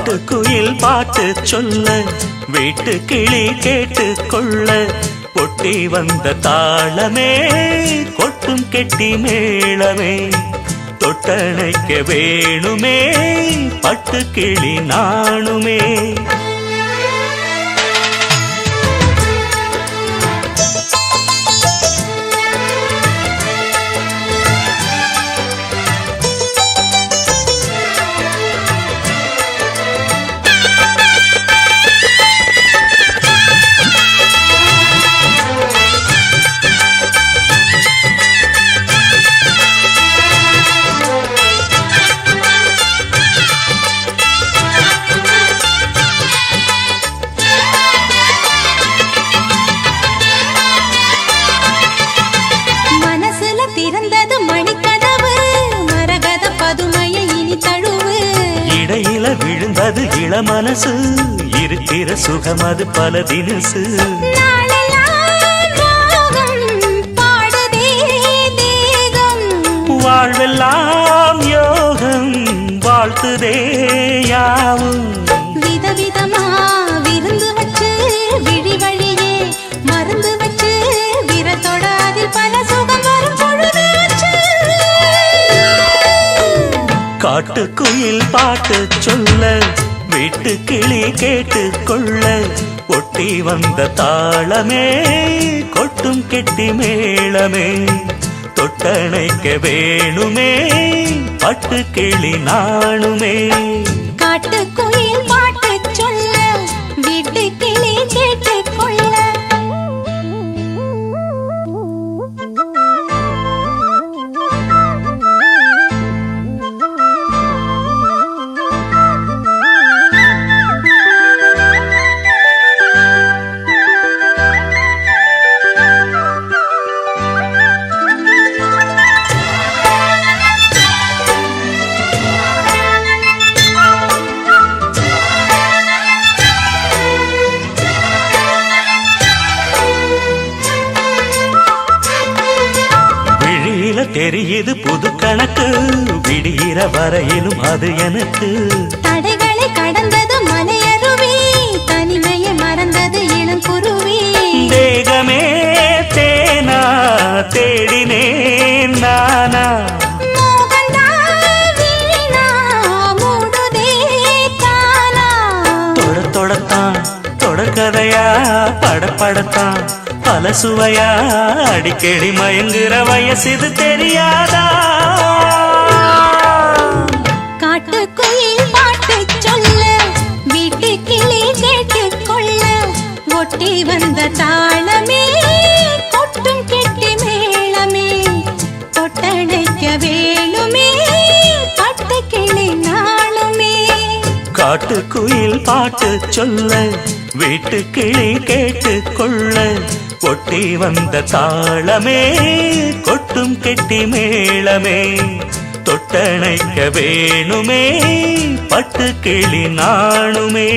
காட்டுக்குயில் பாட்டு சொல்ல வீட்டு கிளி கேட்டு கொள்ள பொட்டி வந்த தாளமே கொட்டும் கெட்டி மேளமே தொட்டணைக்க வேணுமே பட்டு கிளி நாணுமே. விழுந்தது இளமனசு இருக்கிற சுகமது பல தினசு. வாழ்வெல்லாம் யோகம் வாழ்த்துதே யாவும் விதவிதமா விருந்து வச்சு விழி வழியே மருந்து வச்சு விரத்தோட அதில் பல சுகம் வரும் பொழுது காட்டுக்குயில் பாட்டு சொல்ல வீட்டு கிளி கேட்டு கொள்ள ஒட்டி வந்த தாளமே கொட்டும் கெட்டி மேளமே தொட்டணைக்க வேணுமே பட்டு கிளி நாணுமே. காட்டுக்குயில் பாட்டு சொல்ல வீட்டு கிளி கேட்டு கொள்ள தெரியுது புது கணக்கு விடுகிற வரையிலும் அது எனக்கு தடைகளை கடந்தது மலையருவி தனிமையை மறந்தது இளங்குருவி தேகமே தேனா தேடினேன் நானா தொடத்தான் தொடர்கதையா படப்படத்தான் பல சுவையா அடிக்கடி மயங்குற வயசு இது தெரியாதா. காட்டுக்குயில் பாட்டு சொல்ல வீட்டு கிளி கேட்டு கொள்ள ஒட்டி வந்த தாளமே கொட்டும் கெட்டி மேளமே தொட்டணைக்க வேணுமே பட்டு கிளி நாளுமே. காட்டுக்குயில் பாட்டு சொல்ல வீட்டு கிளி கேட்டு கொள்ள ஒட்டி வந்த தாளமே கொட்டும் கெட்டி மேளமே தொட்டணைக்க வேணுமே பட்டு கிளி நாணுமே.